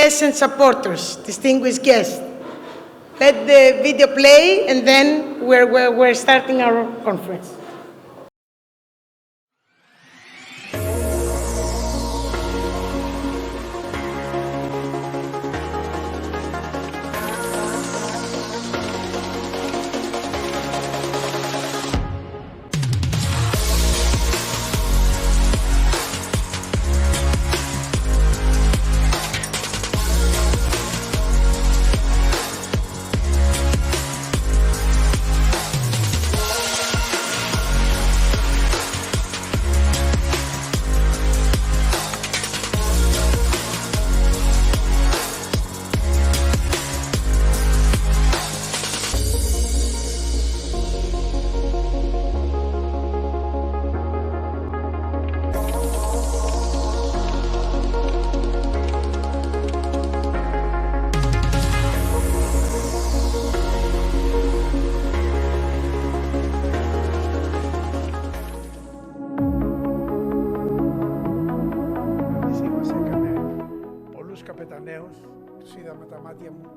guests and supporters, distinguished guests. Let the video play, and then we're starting our conference. Τους είδα με τα μάτια μου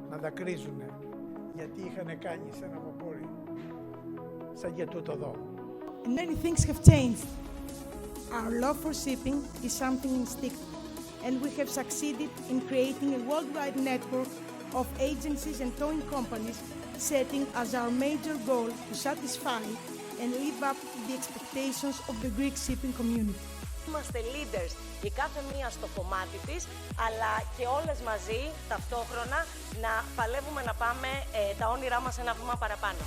να δακρύζουνε, γιατί είχαν κάνει σε ένα βαπόρι σαν και τούτο εδώ. Many things have changed. Our love for shipping is something instinctive, and we have succeeded in creating a worldwide network of agencies and towing companies, setting as our major goal to satisfy and live up to the expectations of the Greek shipping community. Είμαστε leaders, η κάθε μία στο κομμάτι της, αλλά και όλες μαζί ταυτόχρονα να παλεύουμε να πάμε τα όνειρά μας ένα βήμα παραπάνω.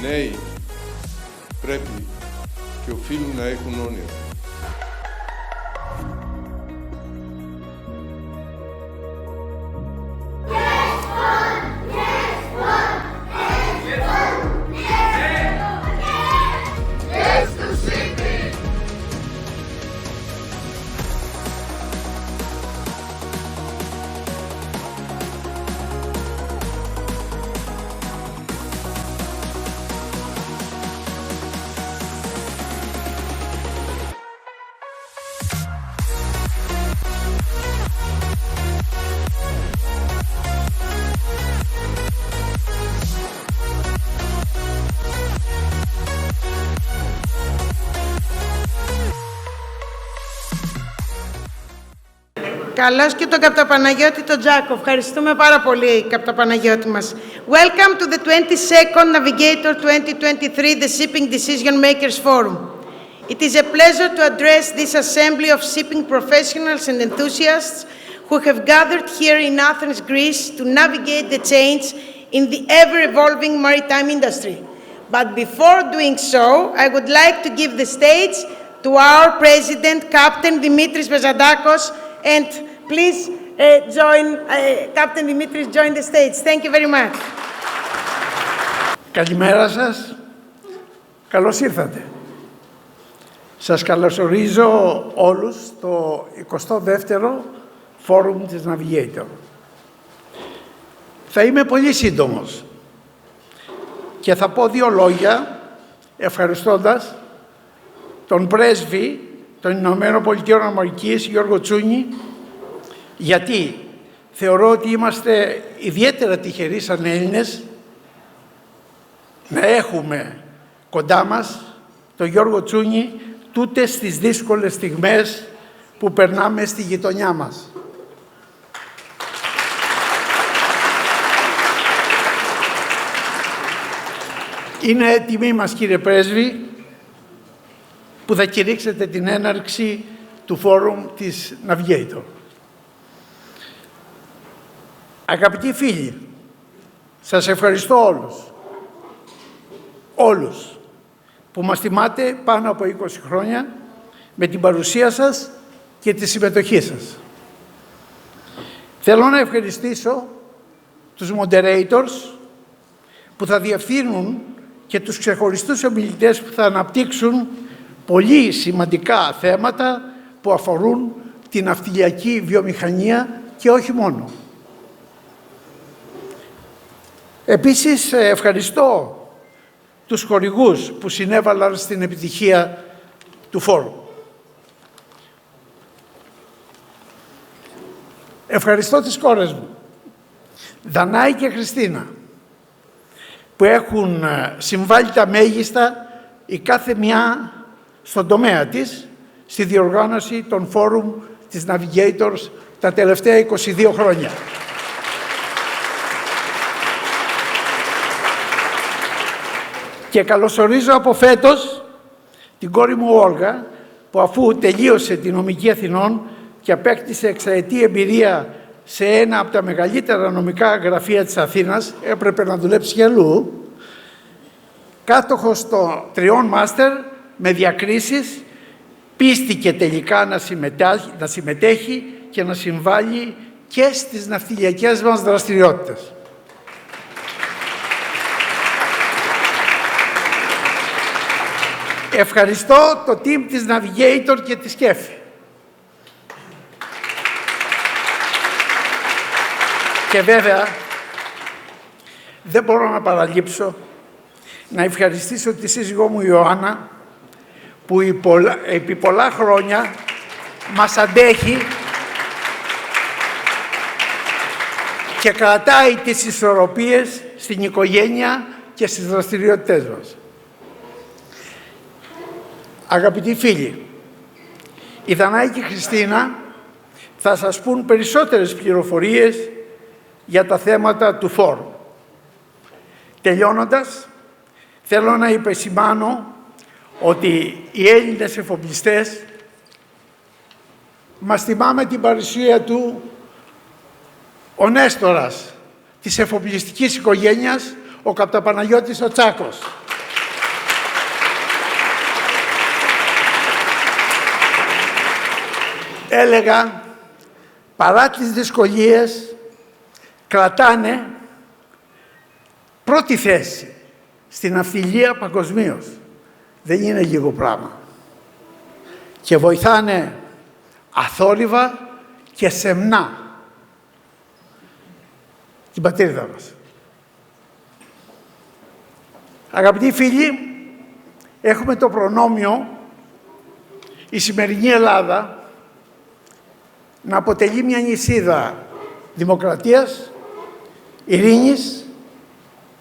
νέοι πρέπει και οφείλουν να έχουν όνειρα. Καλώς και τον Καπταπαναγιώτη τον Τζάκο. Ευχαριστούμε πάρα πολύ, Καπταπαναγιώτη μας. Welcome to the 22nd Navigator 2023, the Shipping Decision Makers Forum. It is a pleasure to address this assembly of shipping professionals and enthusiasts who have gathered here in Athens, Greece, to navigate the change in the ever-evolving maritime industry. But before doing so, I would like to give the stage to our President, Captain Dimitris Bezantakos, and please Captain Dimitris, join the stage. Thank you very much. Καλημέρα σας. Καλώς ήρθατε. Σας καλωσορίζω όλους στο 22ο Φόρουμ της Navigator. Θα είμαι πολύ σύντομος και θα πω δύο λόγια ευχαριστώντας τον πρέσβη των Ηνωμένων Πολιτειών Αμερικής, Γιώργο Τσούνη, γιατί θεωρώ ότι είμαστε ιδιαίτερα τυχεροί σαν Έλληνες να έχουμε κοντά μας τον Γιώργο Τσούνη τούτες στις δύσκολες στιγμές που περνάμε στη γειτονιά μας. Είναι τιμή μας, κύριε πρέσβη, που θα κηρύξετε την έναρξη του φόρουμ της Navigator. Αγαπητοί φίλοι, σας ευχαριστώ όλους που μας τιμάτε πάνω από 20 χρόνια με την παρουσία σας και τη συμμετοχή σας. Θέλω να ευχαριστήσω τους moderators που θα διευθύνουν και τους ξεχωριστούς ομιλητές που θα αναπτύξουν πολύ σημαντικά θέματα που αφορούν την ναυτιλιακή βιομηχανία και όχι μόνο. Επίσης, ευχαριστώ τους χορηγούς που συνέβαλαν στην επιτυχία του φόρουμ. Ευχαριστώ τις κόρες μου, Δανάη και Χριστίνα, που έχουν συμβάλει τα μέγιστα η κάθε μια στον τομέα της στη διοργάνωση των φόρουμ της Navigators τα τελευταία 22 χρόνια. Και καλωσορίζω από φέτος την κόρη μου Όλγα, που αφού τελείωσε τη νομική Αθηνών και απέκτησε εξαετή εμπειρία σε ένα από τα μεγαλύτερα νομικά γραφεία της Αθήνας, έπρεπε να δουλέψει και αλλού, κάτοχος των 3 μάστερ με διακρίσεις, πίστηκε τελικά να συμμετέχει και να συμβάλλει και στις ναυτιλιακές μας δραστηριότητες. Ευχαριστώ το team της Navigator και της Capt. Και βέβαια, δεν μπορώ να παραλείψω να ευχαριστήσω τη σύζυγό μου Ιωάννα, που επί πολλά χρόνια μας αντέχει και κρατάει τις ισορροπίες στην οικογένεια και στις δραστηριότητές μας. Αγαπητοί φίλοι, η Δανάη και η Χριστίνα θα σας πούν περισσότερες πληροφορίες για τα θέματα του φόρου. Τελειώνοντας, θέλω να υπεσημάνω ότι οι Έλληνες εφοπλιστές μας τιμάμε την παρουσία του ο Νέστορας της εφοπλιστικής οικογένειας, ο Καπταπαναγιώτης ο Τσάκος. Έλεγα, παρά τις δυσκολίες, κρατάνε πρώτη θέση στην ναυτιλία παγκοσμίως. Δεν είναι λίγο πράγμα. Και βοηθάνε αθόρυβα και σεμνά την πατρίδα μας. Αγαπητοί φίλοι, έχουμε το προνόμιο η σημερινή Ελλάδα να αποτελεί μια νησίδα δημοκρατίας, ειρήνης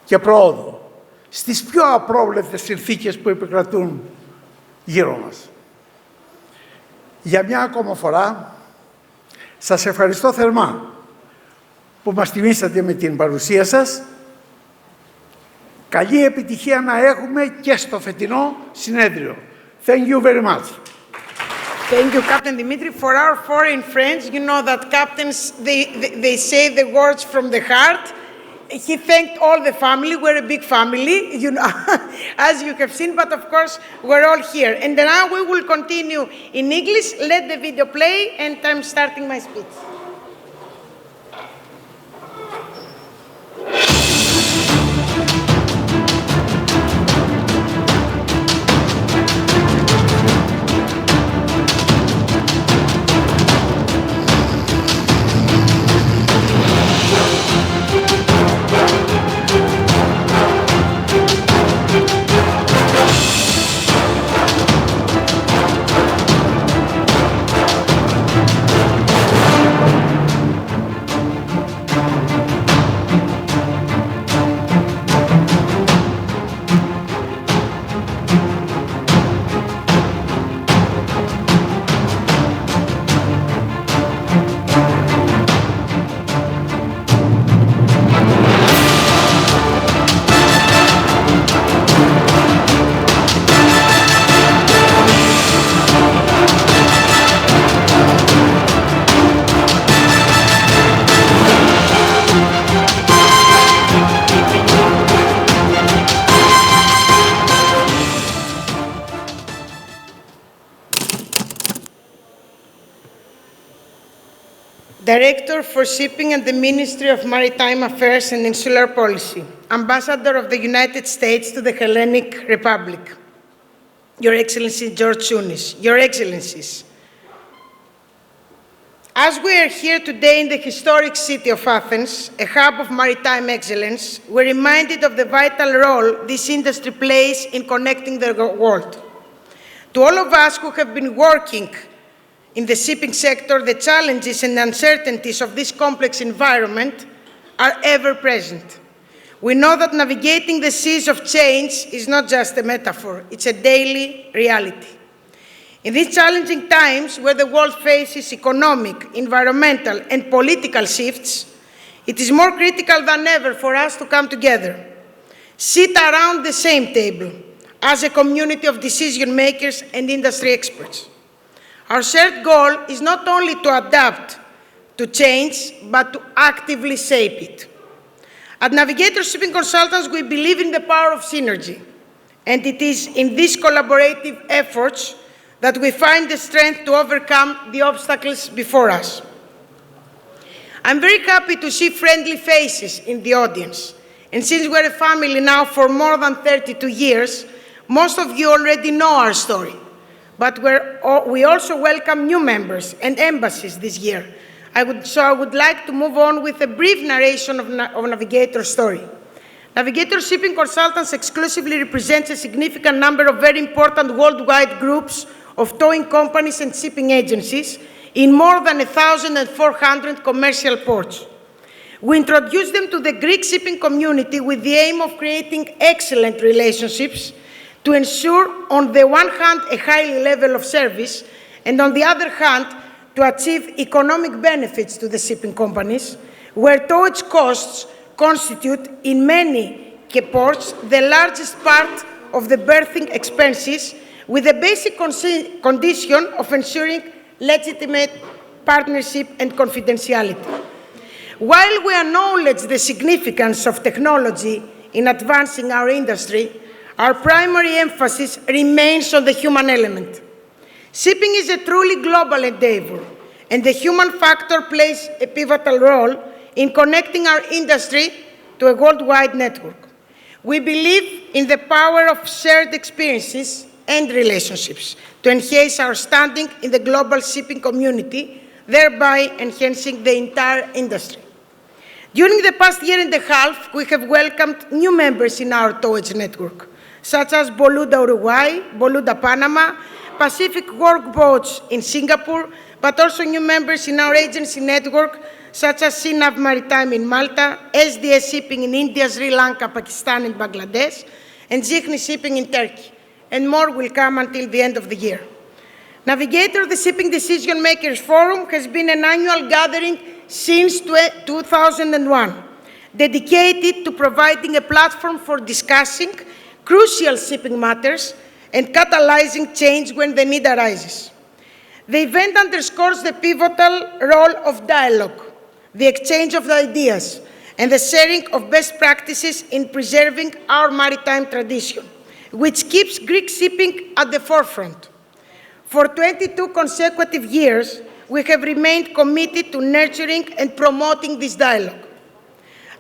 και προόδου στις πιο απρόβλεπτες συνθήκες που επικρατούν γύρω μας. Για μια ακόμα φορά Σας ευχαριστώ θερμά που μας τιμήσατε με την παρουσία σας. Καλή επιτυχία να έχουμε και στο φετινό συνέδριο. Thank you very much. Thank you, Captain Dimitris. For our foreign friends, you know that captains, they say the words from the heart. He thanked all the family. We're a big family, you know, as you have seen, but of course, we're all here. And now we will continue in English. Let the video play, and I'm starting my speech. Director for Shipping at the Ministry of Maritime Affairs and Insular Policy, Ambassador of the United States to the Hellenic Republic, Your Excellency George Tsunis, Your Excellencies. As we are here today in the historic city of Athens, a hub of maritime excellence, we're reminded of the vital role this industry plays in connecting the world. To all of us who have been working in the shipping sector, the challenges and uncertainties of this complex environment are ever present. We know that navigating the seas of change is not just a metaphor, it's a daily reality. In these challenging times where the world faces economic, environmental, and political shifts, it is more critical than ever for us to come together, sit around the same table as a community of decision makers and industry experts. Our shared goal is not only to adapt to change, but to actively shape it. At Navigator Shipping Consultants, we believe in the power of synergy, and it is in these collaborative efforts that we find the strength to overcome the obstacles before us. I'm very happy to see friendly faces in the audience, and since we're a family now for more than 32 years, most of you already know our story. But we also welcome new members and embassies this year. I would like to move on with a brief narration of Navigator's story. Navigator Shipping Consultants exclusively represents a significant number of very important worldwide groups of towing companies and shipping agencies in more than 1,400 commercial ports. We introduced them to the Greek shipping community with the aim of creating excellent relationships to ensure, on the one hand, a high level of service, and on the other hand, to achieve economic benefits to the shipping companies, where towage costs constitute, in many ports, the largest part of the berthing expenses, with the basic condition of ensuring legitimate partnership and confidentiality. While we acknowledge the significance of technology in advancing our industry, our primary emphasis remains on the human element. Shipping is a truly global endeavor, and the human factor plays a pivotal role in connecting our industry to a worldwide network. We believe in the power of shared experiences and relationships to enhance our standing in the global shipping community, thereby enhancing the entire industry. During the past year and a half, we have welcomed new members in our towage network, such as Boluda Uruguay, Boluda Panama, Pacific Workboats in Singapore, but also new members in our agency network, such as CNAV Maritime in Malta, SDS Shipping in India, Sri Lanka, Pakistan, and Bangladesh, and Zikni Shipping in Turkey, and more will come until the end of the year. Navigator, the Shipping Decision Makers Forum, has been an annual gathering since 2001, dedicated to providing a platform for discussing crucial shipping matters and catalyzing change when the need arises. The event underscores the pivotal role of dialogue, the exchange of ideas, and the sharing of best practices in preserving our maritime tradition, which keeps Greek shipping at the forefront. For 22 consecutive years, we have remained committed to nurturing and promoting this dialogue.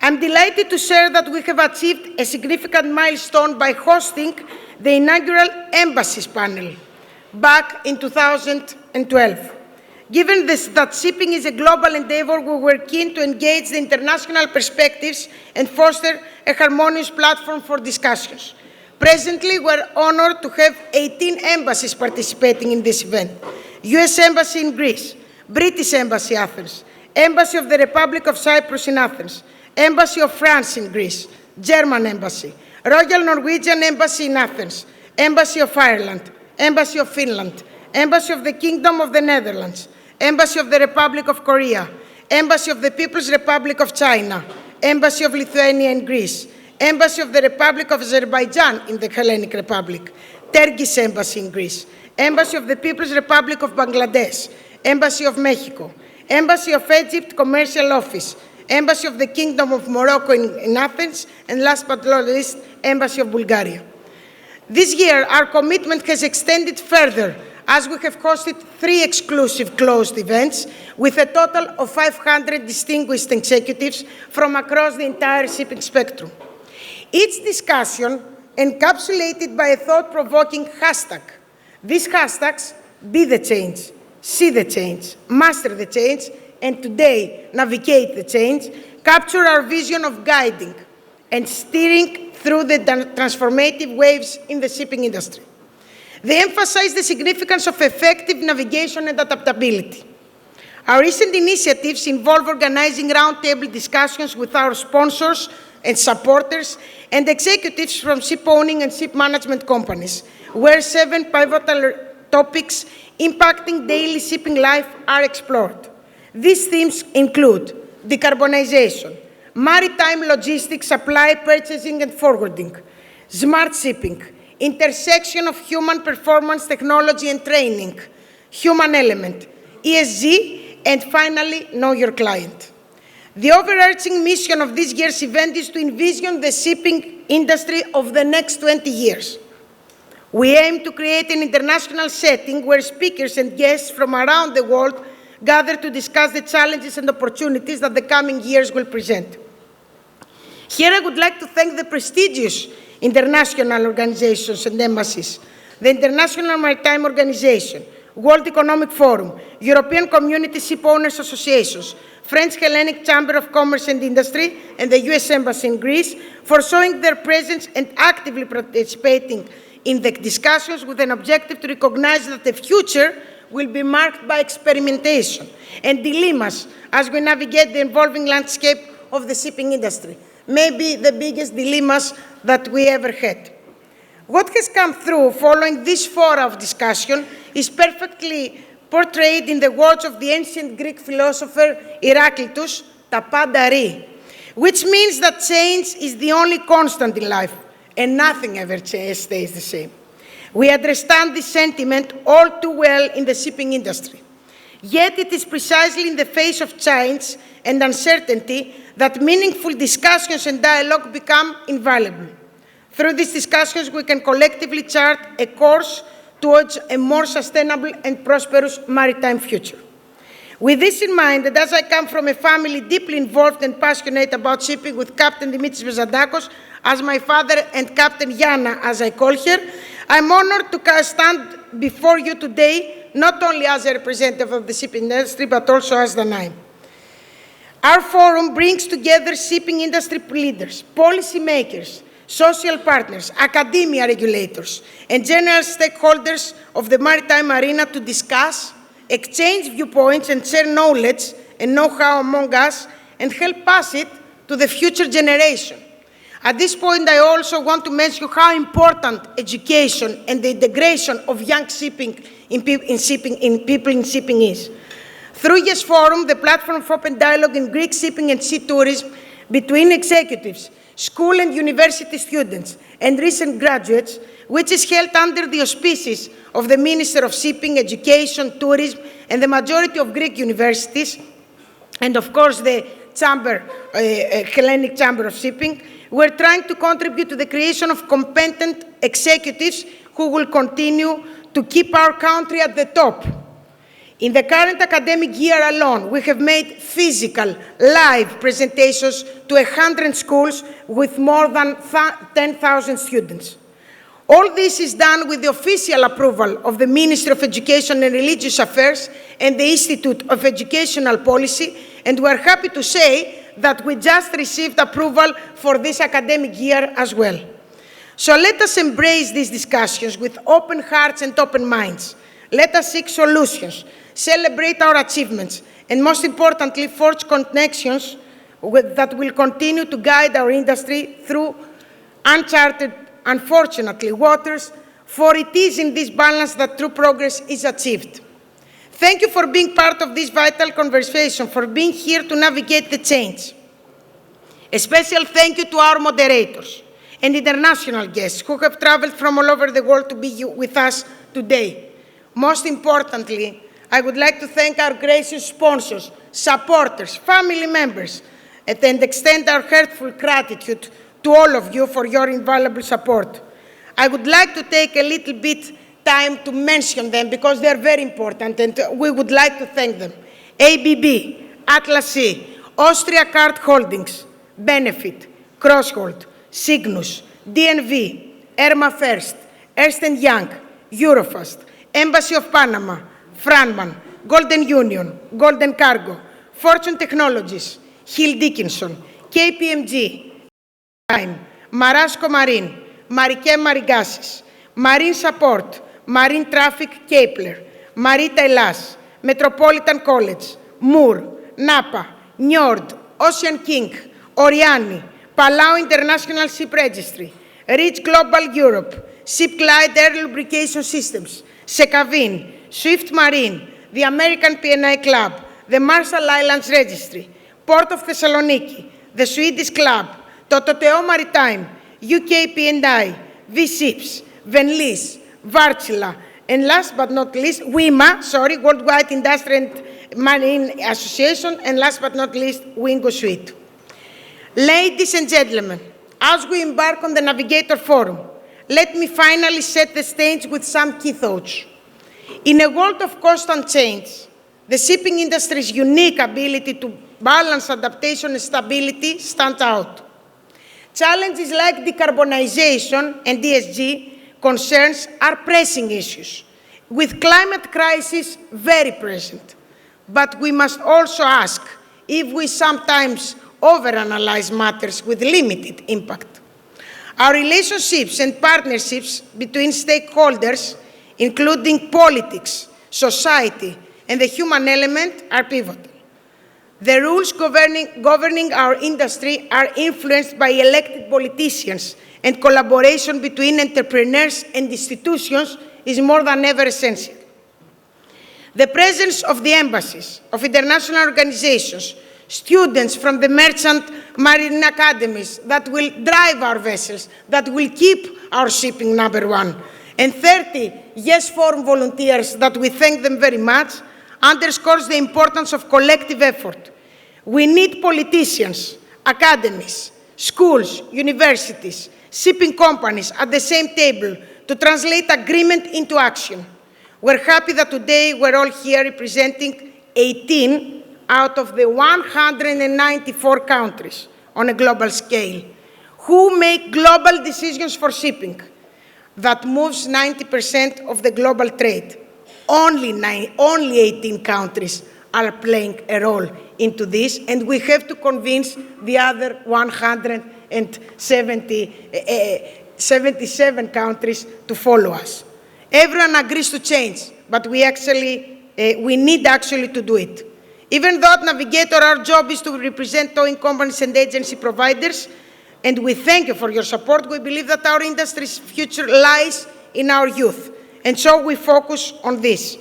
I'm delighted to share that we have achieved a significant milestone by hosting the inaugural Embassies panel back in 2012. Given that shipping is a global endeavor, we were keen to engage the international perspectives and foster a harmonious platform for discussions. Presently, we're honored to have 18 embassies participating in this event. US Embassy in Greece, British Embassy Athens, Embassy of the Republic of Cyprus in Athens, Embassy of France in Greece, German Embassy, Royal Norwegian Embassy in Athens, Embassy of Ireland, Embassy of Finland, Embassy of the Kingdom of the Netherlands, Embassy of the Republic of Korea, Embassy of the People's Republic of China, Embassy of Lithuania in Greece, Embassy of the Republic of Azerbaijan in the Hellenic Republic, Turkish Embassy in Greece, Embassy of the People's Republic of Bangladesh, Embassy of Mexico, Embassy of Egypt Commercial Office, Embassy of the Kingdom of Morocco in Athens, and last but not least, Embassy of Bulgaria. This year, our commitment has extended further as we have hosted 3 exclusive closed events with a total of 500 distinguished executives from across the entire shipping spectrum. Each discussion encapsulated by a thought-provoking hashtag. These hashtags: be the change, see the change, master the change, and today navigate the change, capture our vision of guiding and steering through the transformative waves in the shipping industry. They emphasize the significance of effective navigation and adaptability. Our recent initiatives involve organizing roundtable discussions with our sponsors and supporters and executives from ship-owning and ship management companies, where 7 pivotal topics impacting daily shipping life are explored. These themes include decarbonization, maritime logistics, supply, purchasing and forwarding, smart shipping, intersection of human performance, technology and training, human element, ESG, and finally, know your client. The overarching mission of this year's event is to envision the shipping industry of the next 20 years. We aim to create an international setting where speakers and guests from around the world gather to discuss the challenges and opportunities that the coming years will present. Here I would like to thank the prestigious international organizations and embassies, the International Maritime Organization, World Economic Forum, European Community Ship Owners Associations, French Hellenic Chamber of Commerce and Industry, and the US Embassy in Greece for showing their presence and actively participating in the discussions with an objective to recognize that the future will be marked by experimentation and dilemmas as we navigate the evolving landscape of the shipping industry, maybe the biggest dilemmas that we ever had. What has come through following this fora of discussion is perfectly portrayed in the words of the ancient Greek philosopher Heraclitus, ta πάντα ρει, which means that change is the only constant in life and nothing ever stays the same. We understand this sentiment all too well in the shipping industry. Yet it is precisely in the face of change and uncertainty that meaningful discussions and dialogue become invaluable. Through these discussions, we can collectively chart a course towards a more sustainable and prosperous maritime future. With this in mind, and as I come from a family deeply involved and passionate about shipping with Captain Dimitris Bezantakos as my father and Captain Yana, as I call her, I'm honored to stand before you today, not only as a representative of the shipping industry, but also as Danae. Our forum brings together shipping industry leaders, policymakers, social partners, academia regulators, and general stakeholders of the maritime arena to discuss, exchange viewpoints, and share knowledge and know-how among us, and help pass it to the future generation. At this point, I also want to mention how important education and the integration of young shipping people in shipping is. Through YES Forum, the platform for open dialogue in Greek shipping and sea tourism between executives, school and university students, and recent graduates, which is held under the auspices of the Minister of Shipping, Education, Tourism, and the majority of Greek universities, and of course the Hellenic Chamber of Shipping, we're trying to contribute to the creation of competent executives who will continue to keep our country at the top. In the current academic year alone, we have made physical, live presentations to 100 schools with more than 10,000 students. All this is done with the official approval of the Ministry of Education and Religious Affairs and the Institute of Educational Policy, and we're happy to say that we just received approval for this academic year as well. So let us embrace these discussions with open hearts and open minds. Let us seek solutions, celebrate our achievements, and most importantly, forge connections that will continue to guide our industry through uncharted, unfortunately, waters, for it is in this balance that true progress is achieved. Thank you for being part of this vital conversation, for being here to navigate the change. A special thank you to our moderators and international guests who have traveled from all over the world to be with us today. Most importantly, I would like to thank our gracious sponsors, supporters, family members, and extend our heartfelt gratitude to all of you for your invaluable support. I would like to take a little bit time to mention them because they are very important and we would like to thank them. ABB, Atlas Sea, Austria Card Holdings, Benefit, Crosshold, Cygnus, DNV, Irma First, Ernst & Young, Eurofast, Embassy of Panama, Franman, Golden Union, Golden Cargo, Fortune Technologies, Hill Dickinson, KPMG, Marasco Marine, Marikem Marigassis, Marine Support, Marine Traffic Kepler, Marita Elas, Metropolitan College, Moore, Napa, Njord, Ocean King, Oriani, Palau International Ship Registry, Rich Global Europe, Shipglide Air Lubrication Systems, Sekavin, Swift Marine, the American P&I Club, the Marshall Islands Registry, Port of Thessaloniki, the Swedish Club, Tototeo Maritime, UK P&I, V-Ships, Venlis, Varchila, and last but not least, WIMA, Worldwide Industrial and Marine Association, and last but not least, Wingo Suite. Ladies and gentlemen, as we embark on the Navigator Forum, let me finally set the stage with some key thoughts. In a world of constant change, the shipping industry's unique ability to balance adaptation and stability stands out. Challenges like decarbonization and ESG concerns are pressing issues, with climate crisis very present. But we must also ask if we sometimes overanalyze matters with limited impact. Our relationships and partnerships between stakeholders, including politics, society, and the human element, are pivotal. The rules governing our industry are influenced by elected politicians, and collaboration between entrepreneurs and institutions is more than ever essential. The presence of the embassies, of international organizations, students from the merchant marine academies that will drive our vessels, that will keep our shipping #1, and 30 YES Forum volunteers that we thank them very much, underscores the importance of collective effort. We need politicians, academies, schools, universities, shipping companies at the same table to translate agreement into action. We're happy that today we're all here representing 18 out of the 194 countries on a global scale who make global decisions for shipping that moves 90% of the global trade. Only 18 countries are playing a role into this, and we have to convince the other 177 countries to follow us. Everyone agrees to change, but we need actually to do it. Even though at Navigator our job is to represent towing companies and agency providers, And we thank you for your support. We believe that our industry's future lies in our youth. And so we focus on this.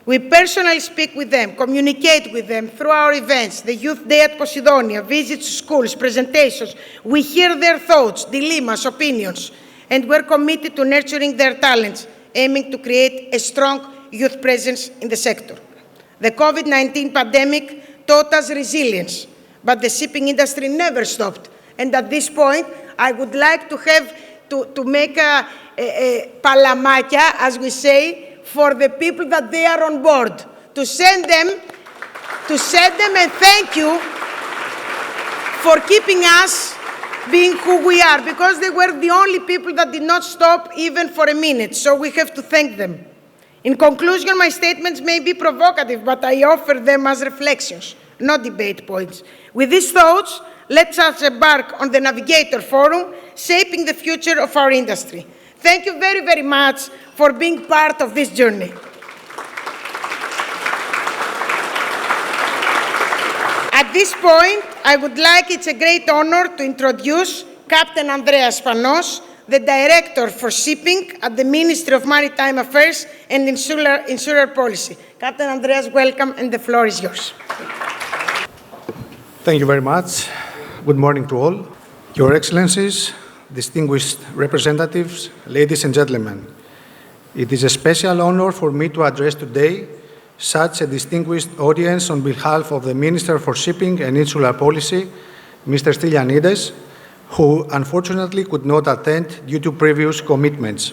We personally speak with them, communicate with them through our events, the Youth Day at Posidonia, visits to schools, presentations. We hear their thoughts, dilemmas, opinions, and we're committed to nurturing their talents, aiming to create a strong youth presence in the sector. The COVID-19 pandemic taught us resilience, but the shipping industry never stopped. And at this point, I would like to make a palamakia, as we say, for the people that they are on board, to send them and thank you for keeping us being who we are, because they were the only people that did not stop even for a minute, so we have to thank them. In conclusion, my statements may be provocative, but I offer them as reflections, not debate points. With these thoughts, let us embark on the Navigator Forum, shaping the future of our industry. Thank you very, very much for being part of this journey. At this point, I would like, it's a great honor to introduce Captain Andreas Spanos, the Director for Shipping at the Ministry of Maritime Affairs and Insular Policy. Captain Andreas, welcome, and the floor is yours. Thank you very much. Good morning to all. Your Excellencies, distinguished representatives, ladies and gentlemen. It is a special honor for me to address today such a distinguished audience on behalf of the Minister for Shipping and Insular Policy, Mr. Stylianides, who unfortunately could not attend due to previous commitments.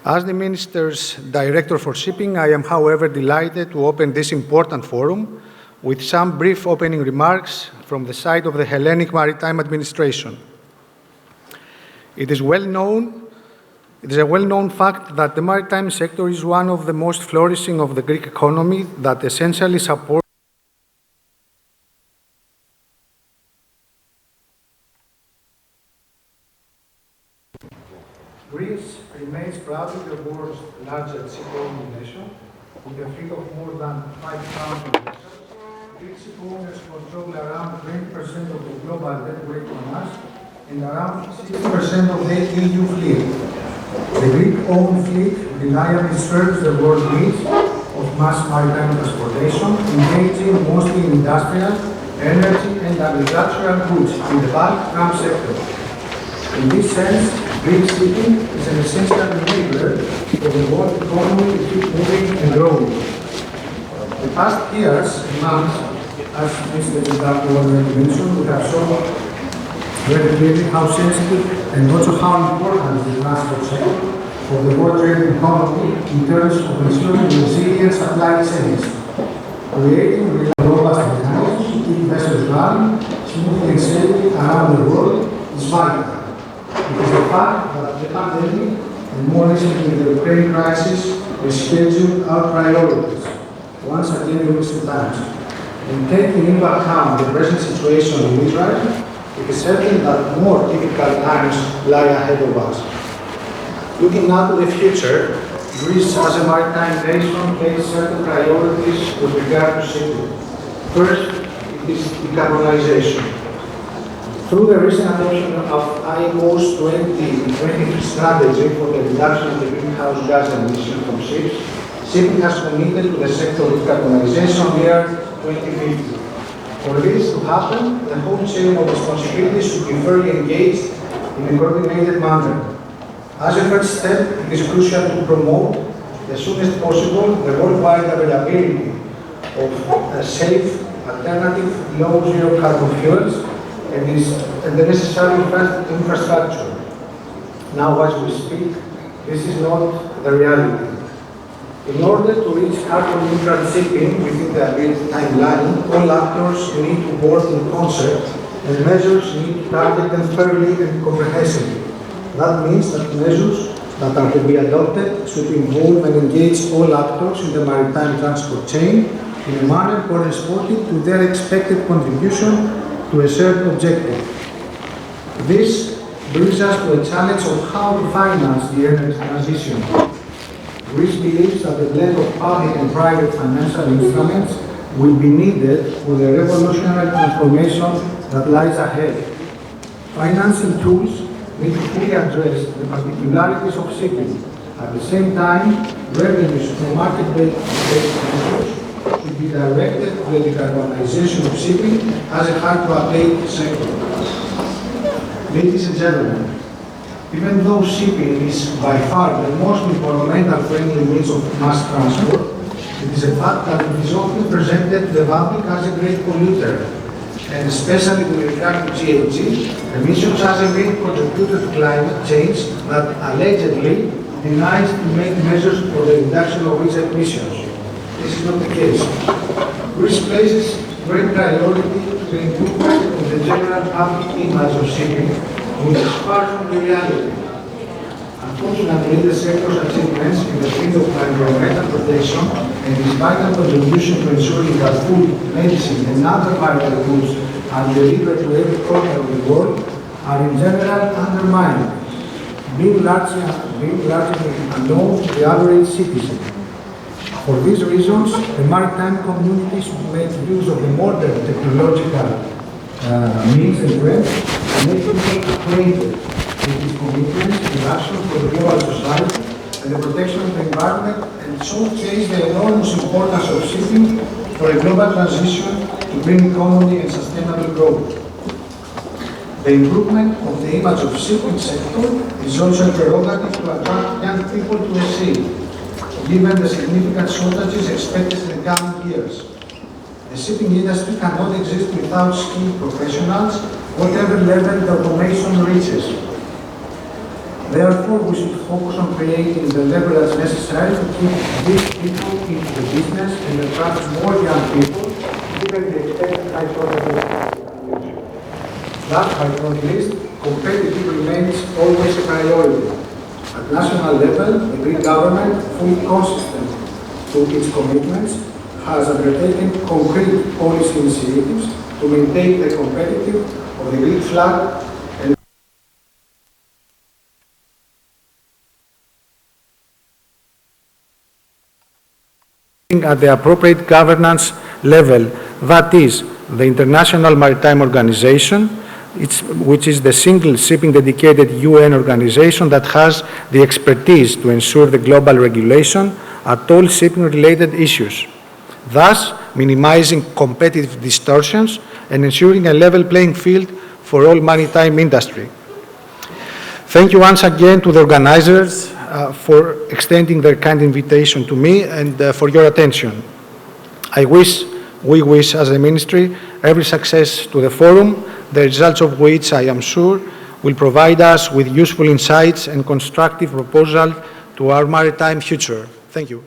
As the Minister's Director for Shipping, I am, however, delighted to open this important forum with some brief opening remarks from the side of the Hellenic Maritime Administration. It is a well-known fact that the maritime sector is one of the most flourishing of the Greek economy that essentially supports Greece remains proudly the world's largest ship-owning nation, with a fleet of more than 5,000 vessels. Greek ship-owners control around 20% of the global deadweight tonnage and around 60% of the EU fleet. The Greek-owned fleet reliably serves the world needs of mass maritime transportation, engaging mostly in industrial, energy, and agricultural goods in the bulk tramp sector. In this sense, Greek shipping is an essential enabler for the world economy to keep moving and growing. The past years and months, as Mr. Bezantakou already mentioned, we have shown very clearly how sensitive and also how important the transport sector for the world trade economy in terms of ensuring resilient supply chains, creating robust mechanisms to keep vessels running smoothly and safely around the world is vital. It is a fact that the pandemic and more recently the Ukraine crisis rescheduled our priorities once again in recent times. In taking into account the present situation in Israel, it is certain that more difficult times lie ahead of us. Looking now to the future, Greece as a maritime nation places certain priorities with regard to shipping. First, it is decarbonization. Through the recent adoption of IMO's 2023 strategy for the reduction of the greenhouse gas emissions from ships, shipping has committed to the sector decarbonization year 2050. For this to happen, the whole chain of responsibility should be fairly engaged in a coordinated manner. As a first step, it is crucial to promote, as soon as possible, the worldwide availability of safe, alternative, low zero carbon fuels and the necessary infrastructure. Now, as we speak, this is not the reality. In order to reach carbon neutral shipping within the agreed timeline, all actors need to work in concert and measures need to target them fairly and comprehensively. That means that measures that are to be adopted should involve and engage all actors in the maritime transport chain in a manner corresponding to their expected contribution to a certain objective. This brings us to a challenge of how to finance the energy transition. Greece believes that the blend of public and private financial instruments will be needed for the revolutionary transformation that lies ahead. Financing tools need to fully address the particularities of shipping. At the same time, revenues from market-based measures should be directed to the decarbonization of shipping as a hard-to-abate sector. Ladies and gentlemen, even though shipping is by far the most environmental friendly means of mass transport, it is a fact that it is often presented to the public as a great polluter, and especially with regard to GHG emissions as a main contributor to climate change that allegedly denies to make measures for the reduction of its emissions. This is not the case. Greece places great priority to the improvement of the general public image of shipping, which is far from the reality. Unfortunately, the sector's achievements in the field of environmental protection and its vital contribution to ensuring that food, medicine, and other vital goods are delivered to every corner of the world are in general undermined, being largely unknown to the average citizen. For these reasons, the maritime community should make use of the modern technological means and trends to make people acquainted with its commitments in action for the global society and the protection of the environment, and so change the enormous importance of shipping for a global transition to green economy and sustainable growth. The improvement of the image of shipping sector is also a prerogative to attract young people to the sea, given the significant shortages expected in the coming years. The shipping industry cannot exist without skilled professionals, whatever level the automation reaches. Therefore, we should focus on creating the leverage necessary to keep these people into the business and attract more young people, given the expected high shortages of population. Last but not least, competitive remains always a priority. At national level, the Greek government, fully consistent to its commitments, has undertaken concrete policy initiatives to maintain the competitiveness of the Greek flag and at the appropriate governance level, that is, the International Maritime Organization, which is the single shipping dedicated UN organization that has the expertise to ensure the global regulation at all shipping related issues, thus minimizing competitive distortions and ensuring a level playing field for all maritime industry. Thank you once again to the organizers for extending their kind invitation to me and for your attention. We wish as a ministry every success to the forum, the results of which I am sure will provide us with useful insights and constructive proposals to our maritime future. Thank you.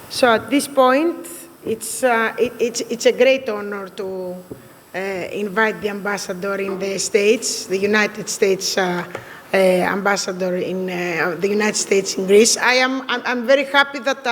So at this point, it's a great honor to invite the ambassador in the States, the United States ambassador in the United States in Greece. I'm very happy that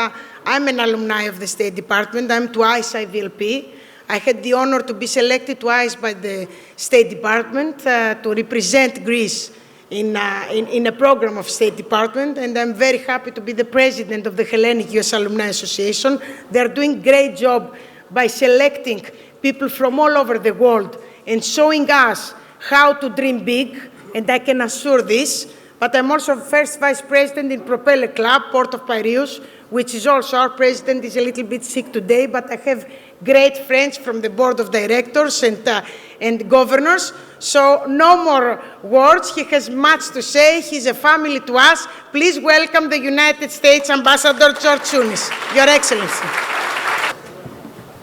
I'm an alumni of the State Department. I'm twice IVLP. I had the honor to be selected twice by the State Department to represent Greece in a program of State Department, and I'm very happy to be the president of the Hellenic US Alumni Association. They're doing a great job by selecting people from all over the world and showing us how to dream big, and I can assure this. But I'm also first vice president in Propeller Club, Port of Piraeus, which is also our president is a little bit sick today, but I have great friends from the board of directors and governors. So no more words. He has much to say. He's a family to us. Please welcome the United States Ambassador George Tsunis. Your Excellency.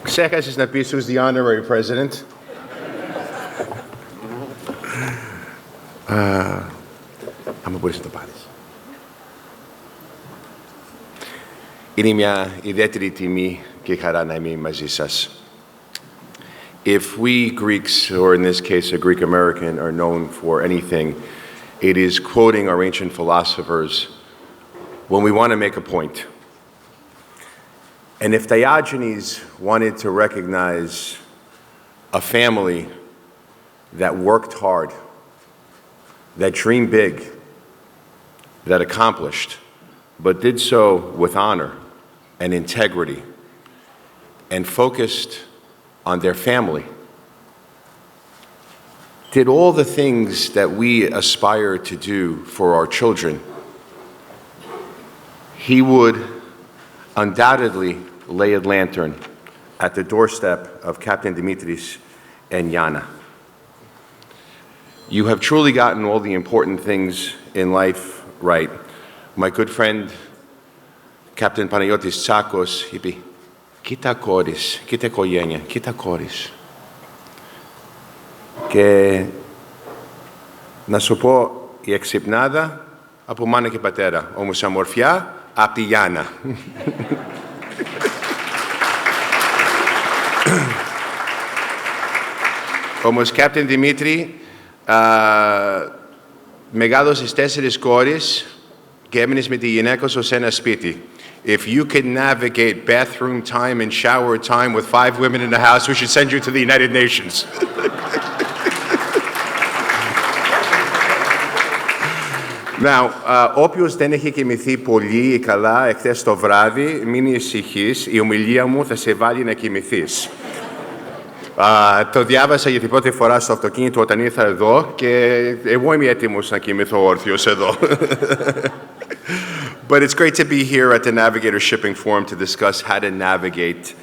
Ξέχασες να πεις who's the honorary president. Άμα μπορείς να το πάρεις. Είναι μια ιδιαίτερη τιμή και χαρά να είμαι μαζί σας. If we Greeks, or in this case a Greek American, are known for anything, it is quoting our ancient philosophers when we want to make a point. And if Diogenes wanted to recognize a family that worked hard, that dreamed big, that accomplished, but did so with honor and integrity and focused on their family did all the things that we aspire to do for our children, he would undoubtedly lay a lantern at the doorstep of Captain Dimitris and Yana. You have truly gotten all the important things in life right. My good friend, Captain Panagiotis Tsakos, είπε, κοίτα κόρης, κοίτα οικογένεια, κοίτα κόρης. Και να σου πω, η εξυπνάδα από μάνα και πατέρα, όμως η αμορφιά από τη Γιάννα. Όμως, Captain Dimitri, μεγάλωσες 4 κόρες και έμεινες με τη γυναίκα σου σε ένα σπίτι. If you can navigate bathroom time and shower time with 5 women in the house, we should send you to the United Nations. Now, όποιος δεν έχει κοιμηθεί πολύ ή καλά εχθές το βράδυ, μην ησυχείς, η ομιλία μου θα σε βάλει να κοιμηθείς. Το διάβασα για την πρώτη φορά στο αυτοκίνητο όταν ήρθα εδώ και εγώ είμαι έτοιμος να κοιμηθώ όρθιος εδώ. But it's great to be here at the Navigator Shipping Forum to discuss how to navigate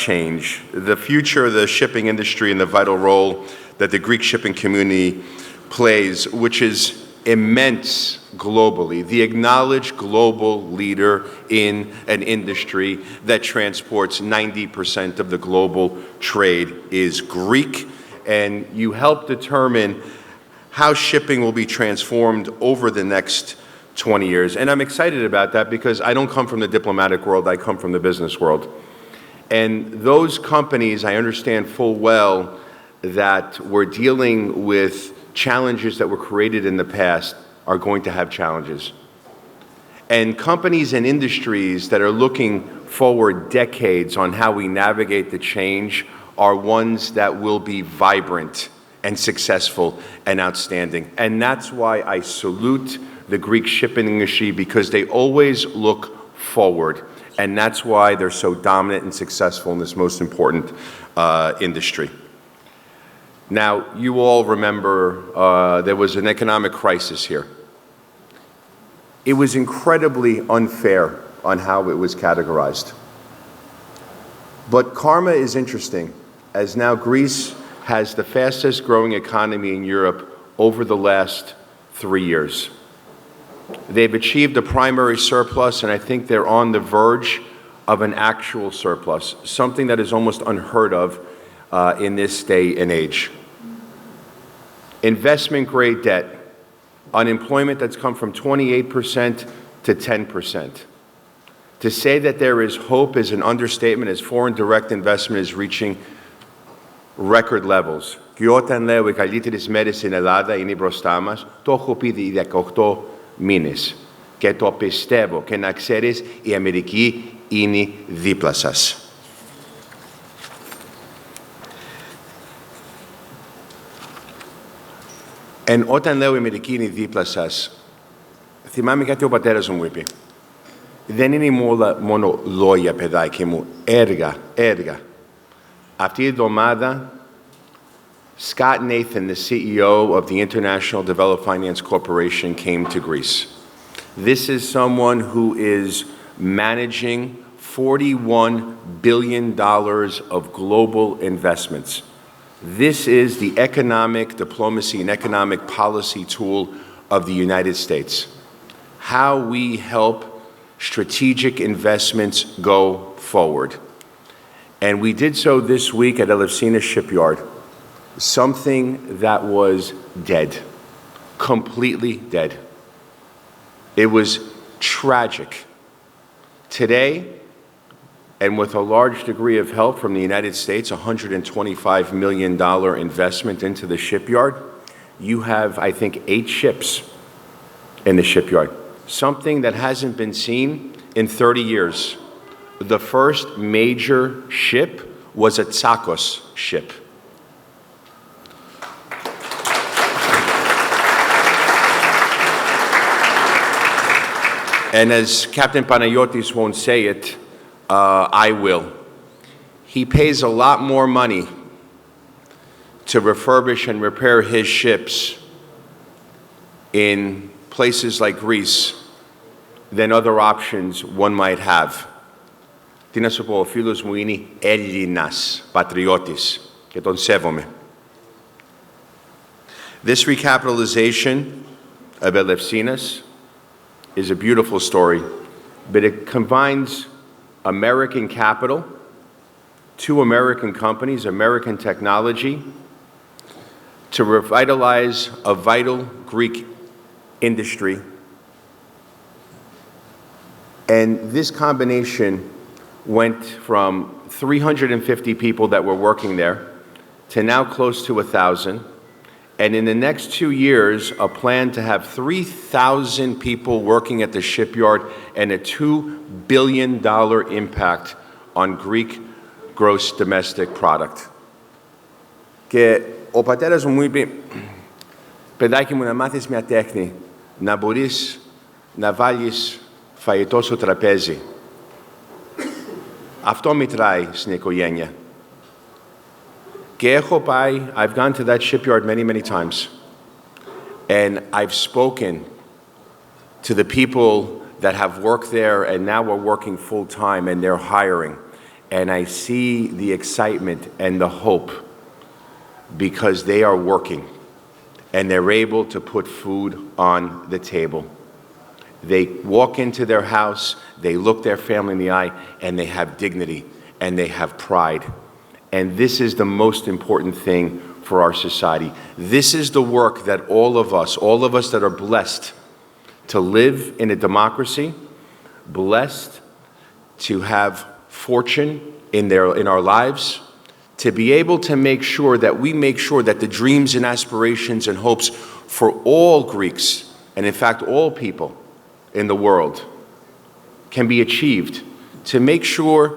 change, the future of the shipping industry and the vital role that the Greek shipping community plays, which is immense globally, the acknowledged global leader in an industry that transports 90% of the global trade is Greek, and you help determine how shipping will be transformed over the next 20 years. And I'm excited about that because I don't come from the diplomatic world, I come from the business world. And those companies, I understand full well that we're dealing with challenges that were created in the past are going to have challenges. And companies and industries that are looking forward decades on how we navigate the change are ones that will be vibrant and successful and outstanding. And that's why I salute the Greek shipping industry, because they always look forward. And that's why they're so dominant and successful in this most important industry. Now, you all remember there was an economic crisis here. It was incredibly unfair on how it was categorized. But karma is interesting, as now Greece has the fastest growing economy in Europe over the last 3 years. They've achieved a primary surplus, and I think they're on the verge of an actual surplus, something that is almost unheard of in this day and age. Investment-grade debt, unemployment that's come from 28% to 10%. To say that there is hope is an understatement, as foreign direct investment is reaching record levels. Και όταν λέω οι καλύτερες μέρες στην Ελλάδα είναι μπροστά μας, το έχω πει 18 μήνες. Και το πιστεύω. Και να ξέρεις, η Αμερική είναι δίπλα σας. Όταν λέω η Αμερική είναι δίπλα σας, θυμάμαι κάτι ο πατέρας μου είπε. Δεν είναι μόνο λόγια, παιδάκι μου, έργα. Αυτή η εβδομάδα, Scott Nathan, the CEO of the International Developed Finance Corporation, came to Greece. This is someone who is managing $41 billion of global investments. This is the economic diplomacy and economic policy tool of the United States. How we help strategic investments go forward. And we did so this week at Elefsina Shipyard, something that was dead, completely dead. It was tragic. Today, and with a large degree of help from the United States, $125 million investment into the shipyard, you have, I think, 8 ships in the shipyard. Something that hasn't been seen in 30 years. The first major ship was a Tsakos ship. And as Captain Panagiotis won't say it, I will. He pays a lot more money to refurbish and repair his ships in places like Greece than other options one might have. Τι να σου πω, ο φίλος μου είναι Έλληνας, πατριώτης, και τον σέβομαι. This recapitalization of Elefsinas is a beautiful story, but it combines American capital, two American companies, American technology, to revitalize a vital Greek industry. And this combination went from 350 people that were working there to now close to 1,000. And in the next 2 years, a plan to have 3,000 people working at the shipyard and a $2 billion impact on Greek gross domestic product. Και ο πατέρας μου είπε, παιδάκι μου, να μάθεις μια τέχνη, να μπορείς να βάλεις φαγητό στο τραπέζι. Αυτό μετράει στην οικογένεια. Και έχω πάει, I've gone to that shipyard many, many times. And I've spoken to the people that have worked there and now are working full time and they're hiring. And I see the excitement and the hope because they are working and they're able to put food on the table. They walk into their house, they look their family in the eye, and they have dignity and they have pride. And this is the most important thing for our society. This is the work that all of us that are blessed to live in a democracy, blessed to have fortune in our lives, to be able to make sure that we make sure that the dreams and aspirations and hopes for all Greeks, and in fact all people in the world, can be achieved, to make sure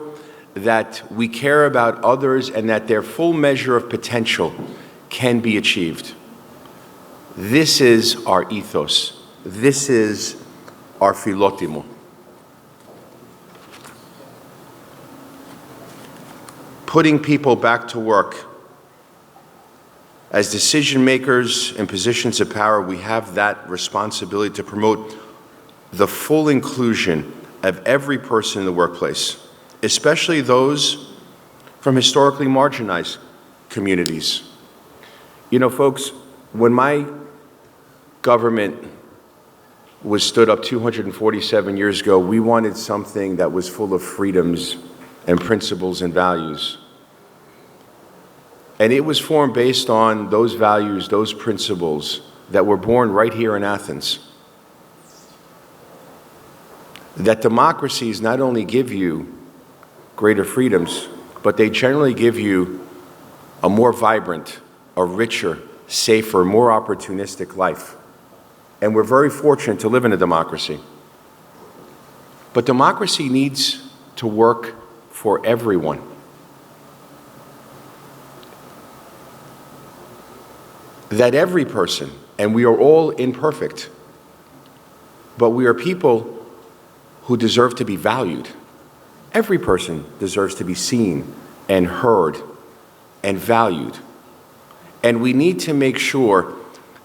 that we care about others and that their full measure of potential can be achieved. This is our ethos. This is our philotimo. Putting people back to work. As decision makers in positions of power, we have that responsibility to promote the full inclusion of every person in the workplace, especially those from historically marginalized communities. You know, folks, when my government was stood up 247 years ago, we wanted something that was full of freedoms and principles and values. And it was formed based on those values, those principles that were born right here in Athens. That democracies not only give you greater freedoms, but they generally give you a more vibrant, a richer, safer, more opportunistic life. And we're very fortunate to live in a democracy. But democracy needs to work for everyone. That every person, and we are all imperfect, but we are people who deserve to be valued. Every person deserves to be seen and heard and valued. And we need to make sure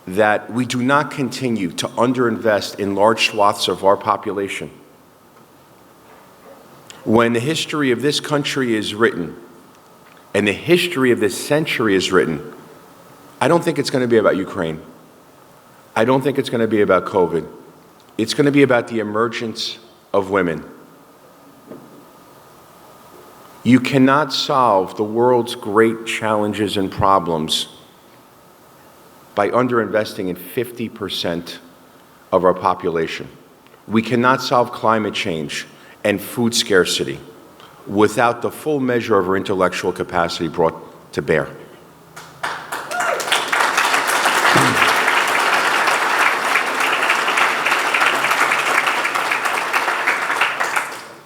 that we do not continue to underinvest in large swaths of our population. When the history of this country is written, and the history of this century is written, I don't think it's going to be about Ukraine. I don't think it's going to be about COVID. It's going to be about the emergence of women. You cannot solve the world's great challenges and problems by underinvesting in 50% of our population. We cannot solve climate change and food scarcity without the full measure of our intellectual capacity brought to bear.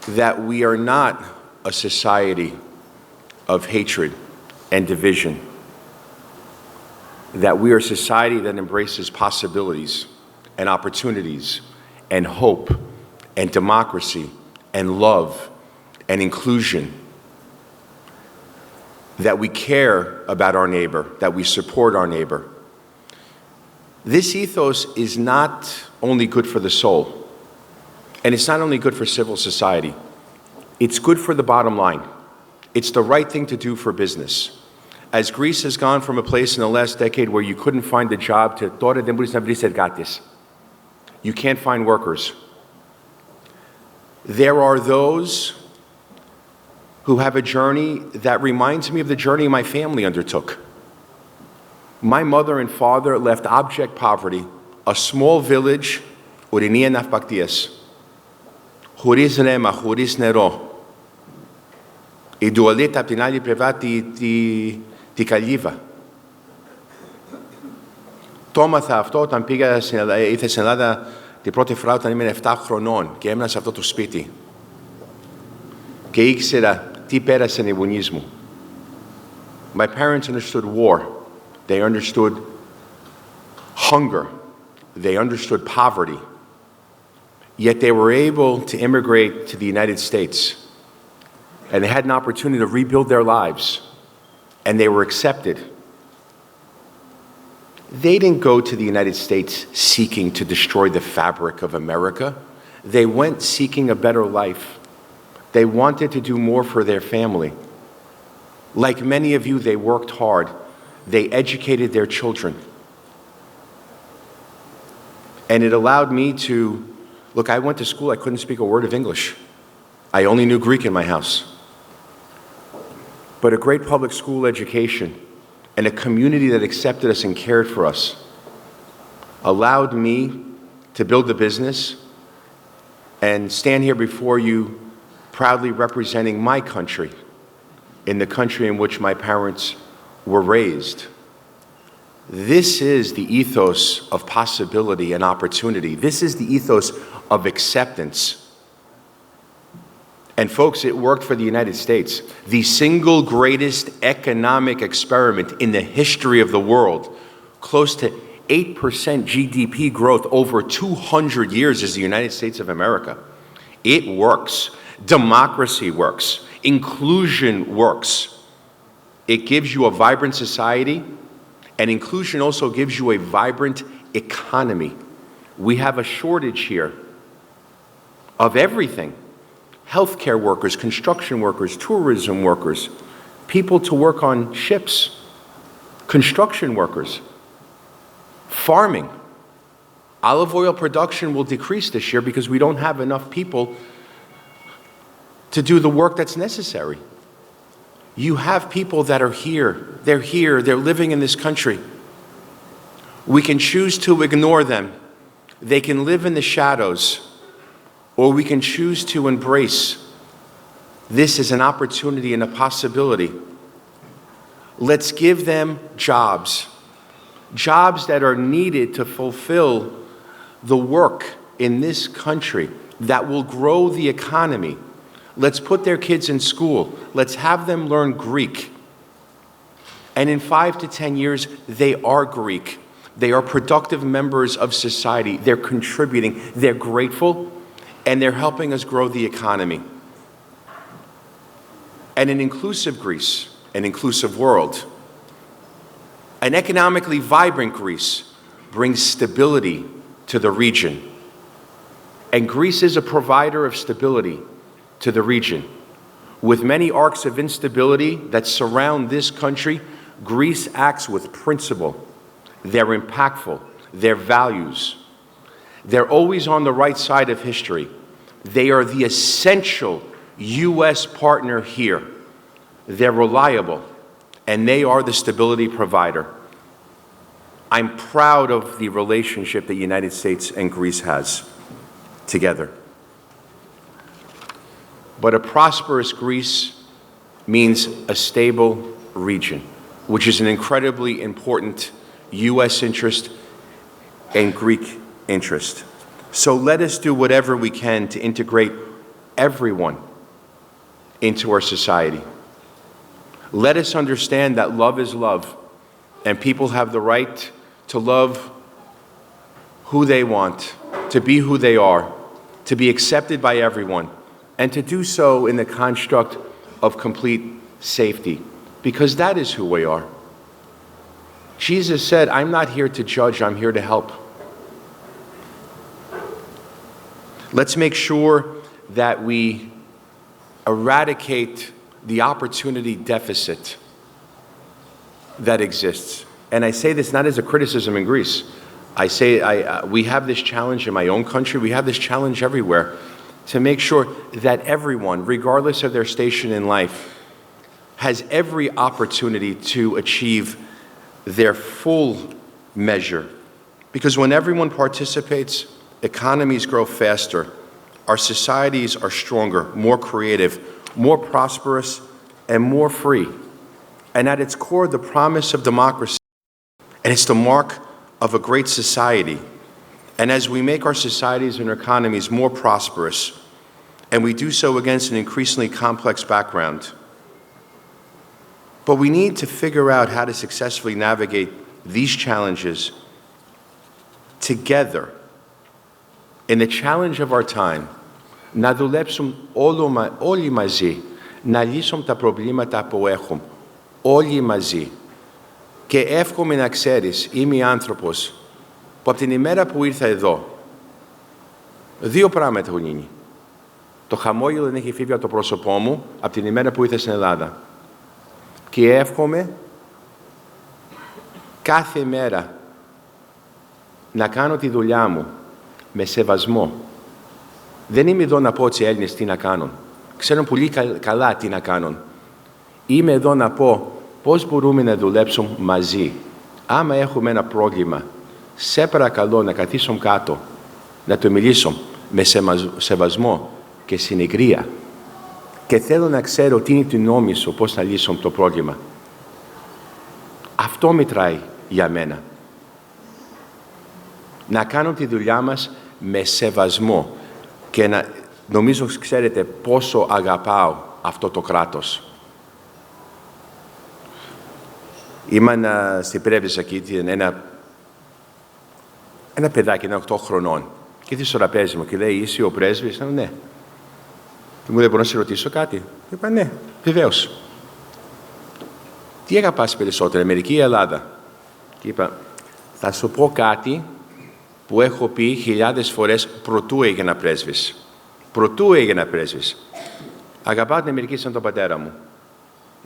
That we are not a society of hatred and division. That we are a society that embraces possibilities and opportunities and hope and democracy and love and inclusion. that we care about our neighbor, that we support our neighbor. This ethos is not only good for the soul, and it's not only good for civil society, it's good for the bottom line. It's the right thing to do for business. As Greece has gone from a place in the last decade where you couldn't find a job to "Τώρα δεν μπορείς να βρεις εργάτες." You can't find workers. There are those who have a journey that reminds me of the journey my family undertook. My mother and father left abject poverty, a small village, ορεινή αναυπακτίας, χωρίς ρέμα, χωρίς νερό. Η ντουαλέτα από την άλλη πλευρά τη καλύβα. Το έμαθα αυτό όταν ήρθα στην Ελλάδα την πρώτη φορά όταν ήμουν 7 χρονών και έμενα σε αυτό το σπίτι. Και ήξερα τι πέρασαν οι γονείς μου. My parents understood war. They understood hunger. They understood poverty. Yet they were able to immigrate to the United States. And they had an opportunity to rebuild their lives. And they were accepted. They didn't go to the United States seeking to destroy the fabric of America. They went seeking a better life. They wanted to do more for their family. Like many of you, they worked hard. They educated their children. And it allowed me to, look, I went to school, I couldn't speak a word of English. I only knew Greek in my house. But a great public school education and a community that accepted us and cared for us allowed me to build a business and stand here before you proudly representing my country in the country in which my parents were raised. This is the ethos of possibility and opportunity. This is the ethos of acceptance. And folks, it worked for the United States. The single greatest economic experiment in the history of the world, close to 8% GDP growth over 200 years is the United States of America. It works. Democracy works. Inclusion works. It gives you a vibrant society, and inclusion also gives you a vibrant economy. We have a shortage here of everything. Healthcare workers, construction workers, tourism workers, people to work on ships, construction workers, farming. Olive oil production will decrease this year because we don't have enough people to do the work that's necessary. You have people that are here, they're living in this country. We can choose to ignore them. They can live in the shadows, or we can choose to embrace this as an opportunity and a possibility. Let's give them jobs, jobs that are needed to fulfill the work in this country that will grow the economy. Let's put their kids in school. Let's have them learn Greek. And in 5 to 10 years, they are Greek. They are productive members of society. They're contributing. They're grateful. And they're helping us grow the economy. And an inclusive Greece, an inclusive world, an economically vibrant Greece brings stability to the region. And Greece is a provider of stability to the region. With many arcs of instability that surround this country, Greece acts with principle. They're impactful. Their values. They're always on the right side of history. They are the essential U.S. partner here. They're reliable, and they are the stability provider. I'm proud of the relationship the United States and Greece has together. But a prosperous Greece means a stable region, which is an incredibly important U.S. interest and Greek interest. So let us do whatever we can to integrate everyone into our society. Let us understand that love is love, and people have the right to love who they want, to be who they are, to be accepted by everyone, and to do so in the construct of complete safety. because that is who we are. Jesus said, I'm not here to judge, I'm here to help. Let's make sure that we eradicate the opportunity deficit that exists. And I say this not as a criticism in Greece. I say we have this challenge in my own country, we have this challenge everywhere, to make sure that everyone, regardless of their station in life, has every opportunity to achieve their full measure. Because when everyone participates, economies grow faster, our societies are stronger, more creative, more prosperous, and more free. And at its core, the promise of democracy, and it's the mark of a great society. And as we make our societies and economies more prosperous, and we do so against an increasingly complex background, but we need to figure out how to successfully navigate these challenges together. In the challenge of our time, να δουλέψουν όλοι μαζί, να λύσουν τα προβλήματα που έχουν, όλοι μαζί. Και εύχομαι να ξέρεις, είμαι άνθρωπος που από την ημέρα που ήρθα εδώ, δύο πράγματα έχουν γίνει. Το χαμόγελο δεν έχει φύγει από το πρόσωπό μου από την ημέρα που ήρθα στην Ελλάδα. Και εύχομαι κάθε μέρα να κάνω τη δουλειά μου με σεβασμό. Δεν είμαι εδώ να πω ότι οι Έλληνες τι να κάνουν. Ξέρουν πολύ καλά τι να κάνουν. Είμαι εδώ να πω πώς μπορούμε να δουλέψουμε μαζί. Άμα έχουμε ένα πρόβλημα, σε παρακαλώ να καθίσουμε κάτω, να το μιλήσουμε με σεβασμό και συνεγρία. Και θέλω να ξέρω τι είναι το νόμι σου, πώς να λύσουμε το πρόβλημα. Αυτό μετράει για μένα. Να κάνουμε τη δουλειά μας με σεβασμό. Και νομίζω ξέρετε πόσο αγαπάω αυτό το κράτος. Ήμουν στην Πρέβεζα εκεί, ένα παιδάκι, 8 χρονών. Και ήρθε στο τραπέζι μου και λέει, είσαι ο πρέσβης? Ναι. Και μου λέει, μπορώ να σε ρωτήσω κάτι? Είπα, ναι, βεβαίως. Τι αγαπάς περισσότερο, Αμερική ή Ελλάδα? Και είπα, θα σου πω κάτι που έχω πει χιλιάδες φορές προτού έγινα πρέσβης. Προτού έγινα πρέσβης. Αγαπάω την Αμερική σαν τον πατέρα μου.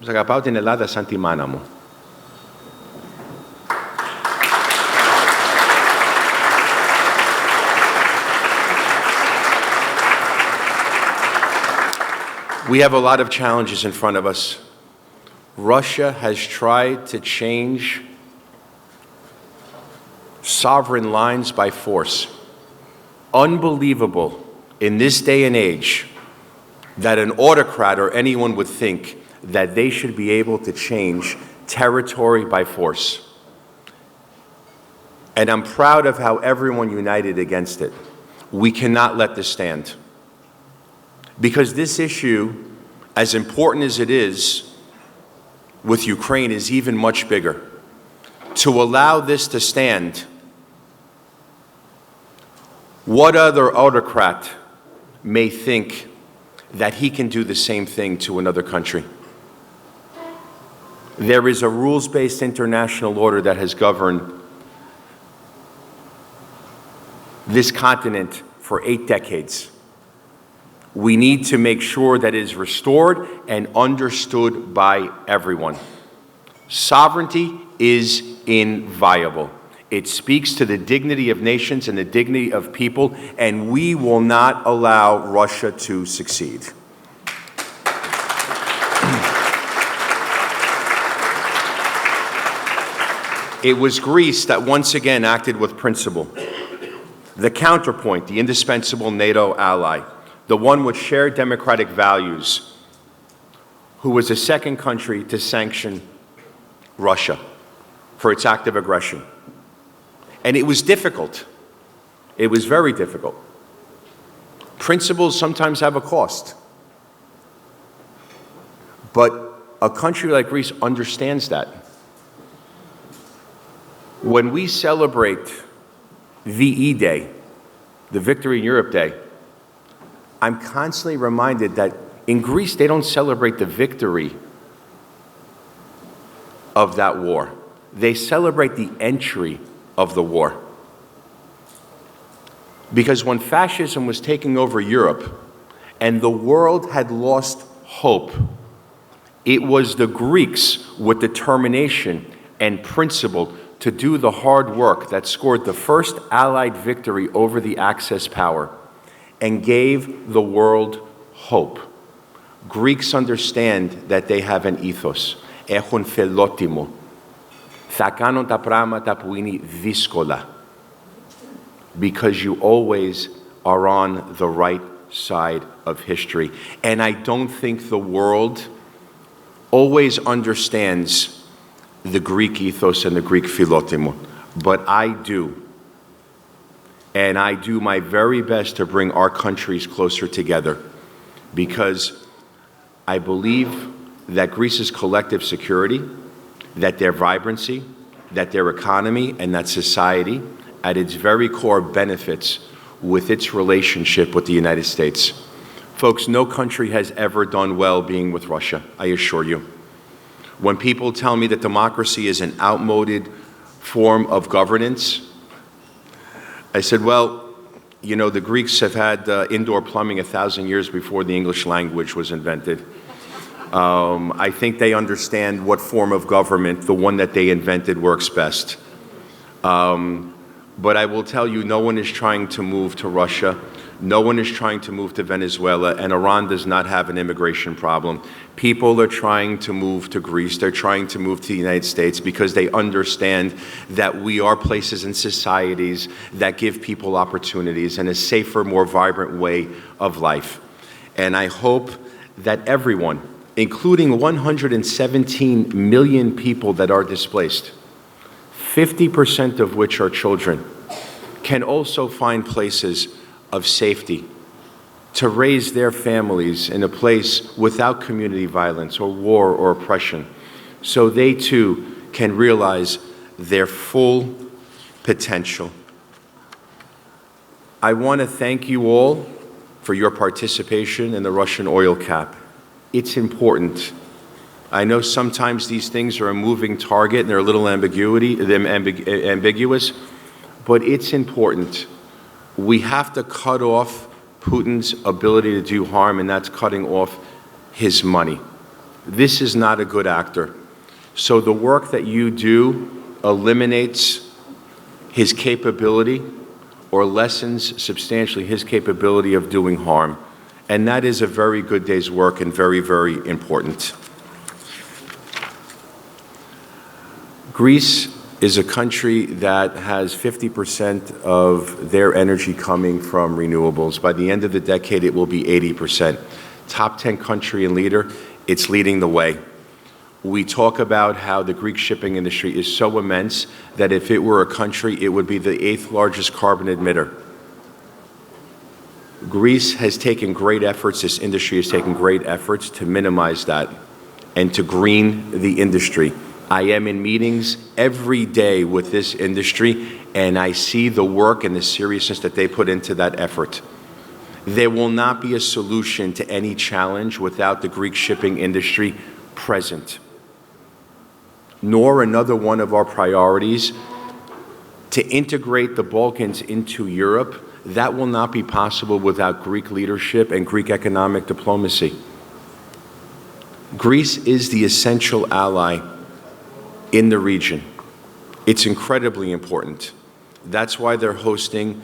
Αγαπάω την Ελλάδα σαν τη μάνα μου. We have a lot of challenges in front of us. Russia has tried to change sovereign lines by force. Unbelievable in this day and age that an autocrat or anyone would think that they should be able to change territory by force. And I'm proud of how everyone united against it. We cannot let this stand. Because this issue, as important as it is with Ukraine, is even much bigger. To allow this to stand, what other autocrat may think that he can do the same thing to another country? There is a rules-based international order that has governed this continent for 8 decades. We need to make sure that it is restored and understood by everyone. Sovereignty is inviolable. It speaks to the dignity of nations and the dignity of people, and we will not allow Russia to succeed. It was Greece that once again acted with principle. The counterpoint, the indispensable NATO ally, the one with shared democratic values, who was the second country to sanction Russia for its act of aggression. And it was difficult. It was very difficult. Principles sometimes have a cost. But a country like Greece understands that. When we celebrate VE Day, the Victory in Europe Day, I'm constantly reminded that in Greece, they don't celebrate the victory of that war. They celebrate the entry of the war. Because when fascism was taking over Europe and the world had lost hope, it was the Greeks with determination and principle to do the hard work that scored the first Allied victory over the Axis power and gave the world hope. Greeks understand that they have an ethos. Έχουν φιλότιμο. Θα κάνουν τα πράγματα που είναι δύσκολα. Because you always are on the right side of history. And I don't think the world always understands the Greek ethos and the Greek philotimo, but I do. And I do my very best to bring our countries closer together because I believe that Greece's collective security, that their vibrancy, that their economy, and that society at its very core benefits with its relationship with the United States. Folks, no country has ever done well being with Russia, I assure you. When people tell me that democracy is an outmoded form of governance, I said, well, you know, the Greeks have had indoor plumbing 1,000 years before the English language was invented. I think they understand what form of government, the one that they invented, works best. But I will tell you, no one is trying to move to Russia. No one is trying to move to Venezuela, and Iran does not have an immigration problem. People are trying to move to Greece. They're trying to move to the United States because they understand that we are places and societies that give people opportunities and a safer, more vibrant way of life. And I hope that everyone, including 117 million people that are displaced, 50% of which are children, can also find places of safety to raise their families in a place without community violence or war or oppression, so they too can realize their full potential. I want to thank you all for your participation in the Russian oil cap. It's important. I know sometimes these things are a moving target and they're a little ambiguous, but it's important. We have to cut off Putin's ability to do harm, and that's cutting off his money. This is not a good actor. So the work that you do eliminates his capability or lessens substantially his capability of doing harm. And that is a very good day's work and very, very important. Greece is a country that has 50% of their energy coming from renewables. By the end of the decade, it will be 80%. Top 10 country and leader, it's leading the way. We talk about how the Greek shipping industry is so immense that if it were a country, it would be the 8th largest carbon emitter. Greece has taken great efforts, this industry has taken great efforts to minimize that and to green the industry. I am in meetings every day with this industry, and I see the work and the seriousness that they put into that effort. There will not be a solution to any challenge without the Greek shipping industry present, nor another one of our priorities to integrate the Balkans into Europe. That will not be possible without Greek leadership and Greek economic diplomacy. Greece is the essential ally in the region. It's incredibly important. That's why they're hosting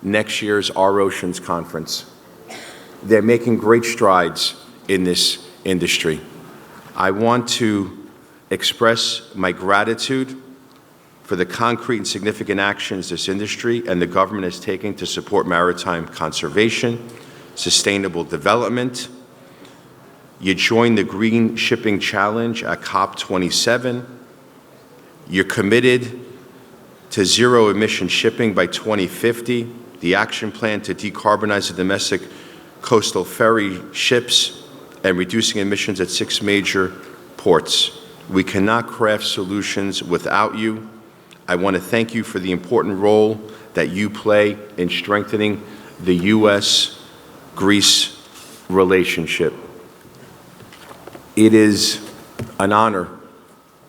next year's Our Oceans Conference. They're making great strides in this industry. I want to express my gratitude for the concrete and significant actions this industry and the government is taking to support maritime conservation, sustainable development. You joined the Green Shipping Challenge at COP27. You're committed to zero emission shipping by 2050, the action plan to decarbonize the domestic coastal ferry ships, and reducing emissions at 6 major ports. We cannot craft solutions without you. I want to thank you for the important role that you play in strengthening the U.S.-Greece relationship. It is an honor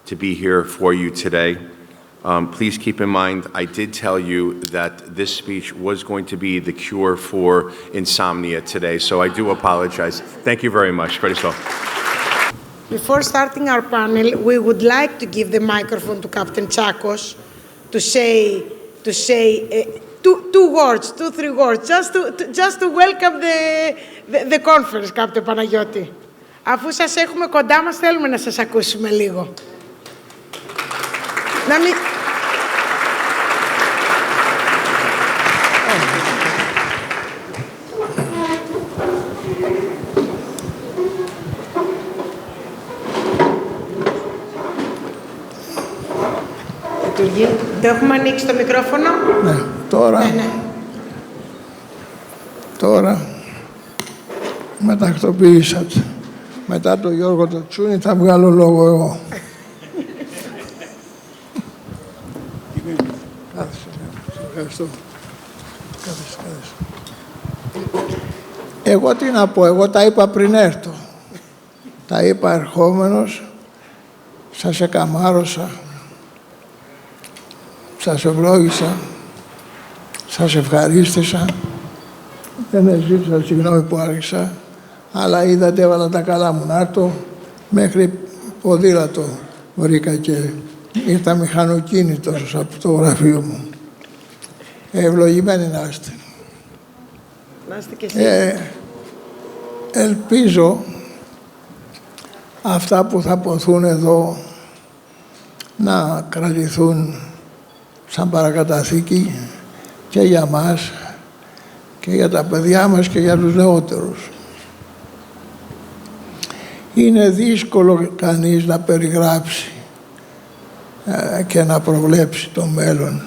to be here for you today. Please keep in mind, I did tell you that this speech was going to be the cure for insomnia today, so I do apologize. Thank you very much. Before starting our panel, we would like to give the microphone to Captain Tsakos to say three words, just to welcome the conference, Captain Panagioti. Αφού σας έχουμε κοντά μας, θέλουμε να σας ακούσουμε λίγο. Να μην... Το έχουμε ανοίξει το μικρόφωνο. Ναι, τώρα με τακτοποιήσατε. Μετά τον Γιώργο το Τσούνι θα βγάλω λόγο εγώ. Ευχαριστώ. Εγώ τι να πω, εγώ τα είπα πριν έρθω. Τα είπα ερχόμενος, σας εκαμάρωσα, σας ευλόγησα, σας ευχαρίστησα. Δεν ζήτησα συγγνώμη που άρχισα, αλλά είδατε έβαλα τα καλά μου να έρθω, μέχρι ποδήλατο βρήκα και ήρθα μηχανοκίνητος από το γραφείο μου. Ευλογημένοι να είστε. Να είστε και εσείς. Ελπίζω αυτά που θα ποθούν εδώ να κρατηθούν σαν παρακαταθήκη και για μας και για τα παιδιά μας και για τους νεότερους. Είναι δύσκολο κανείς να περιγράψει και να προβλέψει το μέλλον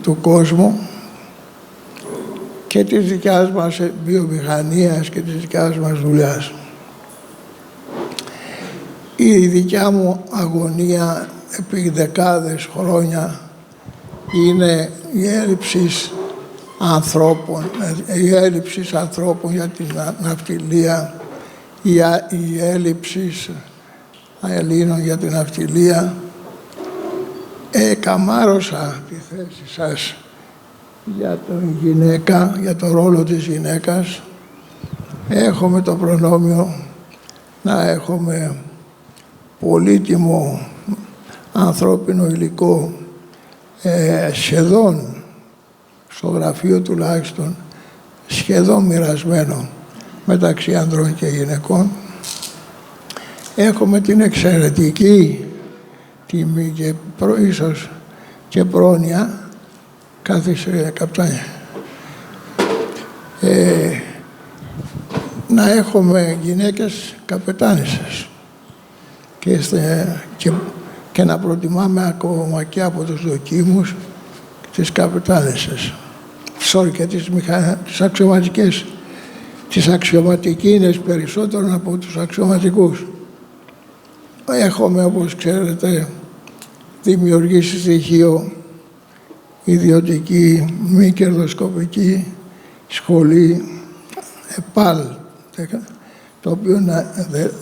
του κόσμου και της δικιάς μας βιομηχανίας και της δικιάς μας δουλειάς. Η δικιά μου αγωνία επί δεκάδες χρόνια είναι η έλλειψη ανθρώπων για την ναυτιλία, η έλλειψη Ελλήνων για την ναυτιλία. Καμάρωσα τη θέση σας για την γυναίκα, για το ρόλο της γυναίκας. Έχουμε το προνόμιο να έχουμε πολύτιμο ανθρώπινο υλικό, σχεδόν στο γραφείο τουλάχιστον, σχεδόν μοιρασμένο μεταξύ ανδρών και γυναικών. Έχουμε την εξαιρετική τιμή και ίσως και πρόνοια, κάθισε καπτάνια, να έχουμε γυναίκες καπετάνισσες και να προτιμάμε ακόμα και από τους δοκίμους τις καπετάνισσες. Και τις αξιωματικές. Τις αξιωματικίνες περισσότερο από τους αξιωματικούς. Έχουμε, όπως ξέρετε, δημιουργήσει στοιχείο ιδιωτική, μη κερδοσκοπική σχολή ΕΠΑΛ, το οποίο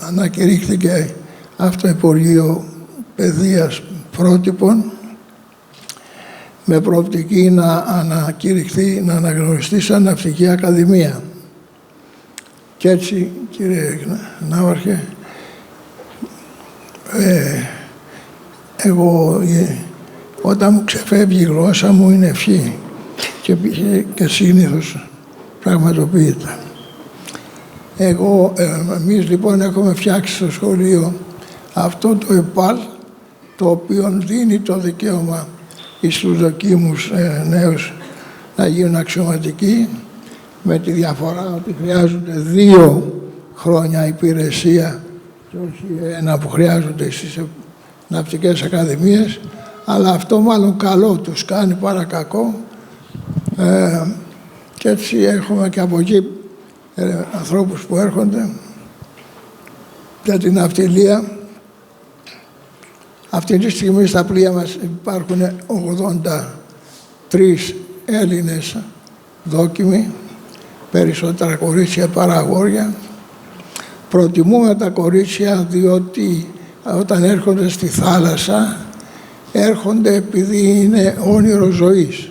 ανακηρύχθηκε αυτό το Υπουργείο Παιδείας πρότυπων με προοπτική να ανακηρυχθεί, να αναγνωριστεί σαν ναυτική ακαδημία. Και έτσι, κύριε Ναύαρχε, εγώ όταν μου ξεφεύγει η γλώσσα μου είναι ευχή και συνήθως πραγματοποιείται. Εμείς λοιπόν έχουμε φτιάξει στο σχολείο αυτό το ΕΠΑΛ, το οποίο δίνει το δικαίωμα στους δοκίμους νέους να γίνουν αξιωματικοί, με τη διαφορά ότι χρειάζονται 2 χρόνια υπηρεσία και όχι 1 που χρειάζονται στις ναυτικές ακαδημίες, αλλά αυτό μάλλον καλό τους κάνει παρά κακό, και έτσι έχουμε και από εκεί ανθρώπους που έρχονται για την ναυτιλία. Αυτή τη στιγμή στα πλοία μας υπάρχουν 83 Έλληνες δόκιμοι, περισσότερα κορίτσια παρά αγόρια. Προτιμούμε τα κορίτσια διότι όταν έρχονται στη θάλασσα έρχονται επειδή είναι όνειρο ζωής.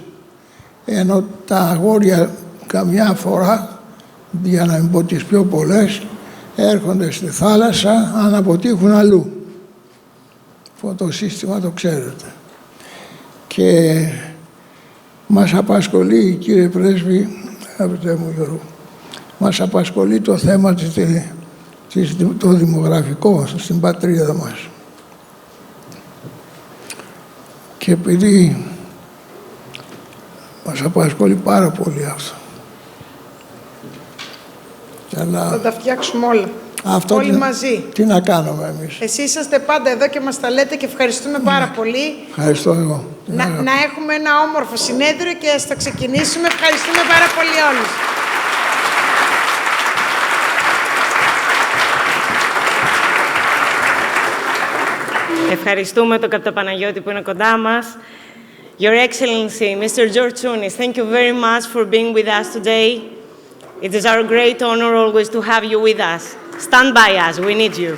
Ενώ τα αγόρια καμιά φορά, για να μην πω τις πιο πολλές, έρχονται στη θάλασσα αν αποτύχουν αλλού. Αυτό το σύστημα το ξέρετε. Και μας απασχολεί, κύριε Πρέσβη, αγαπητέ μου Γιώργο, μας απασχολεί το θέμα το δημογραφικό στην πατρίδα μας. Και επειδή μας απασχολεί πάρα πολύ αυτό. Αλλά Θα τα φτιάξουμε όλα. αυτό όλοι μαζί. Τι να κάνουμε εμείς. Εσείς είσαστε πάντα εδώ και μας τα λέτε και ευχαριστούμε πάρα πολύ. Ευχαριστώ εγώ. Να έχουμε ένα όμορφο συνέδριο και ας το ξεκινήσουμε. Ευχαριστούμε πάρα πολύ όλους. Ευχαριστούμε τον Καπτα Παναγιώτη που είναι κοντά μας. Your Excellency, Mr. George Tsunis, thank you very much for being with us today. It is our great honor always to have you with us. Stand by us, we need you.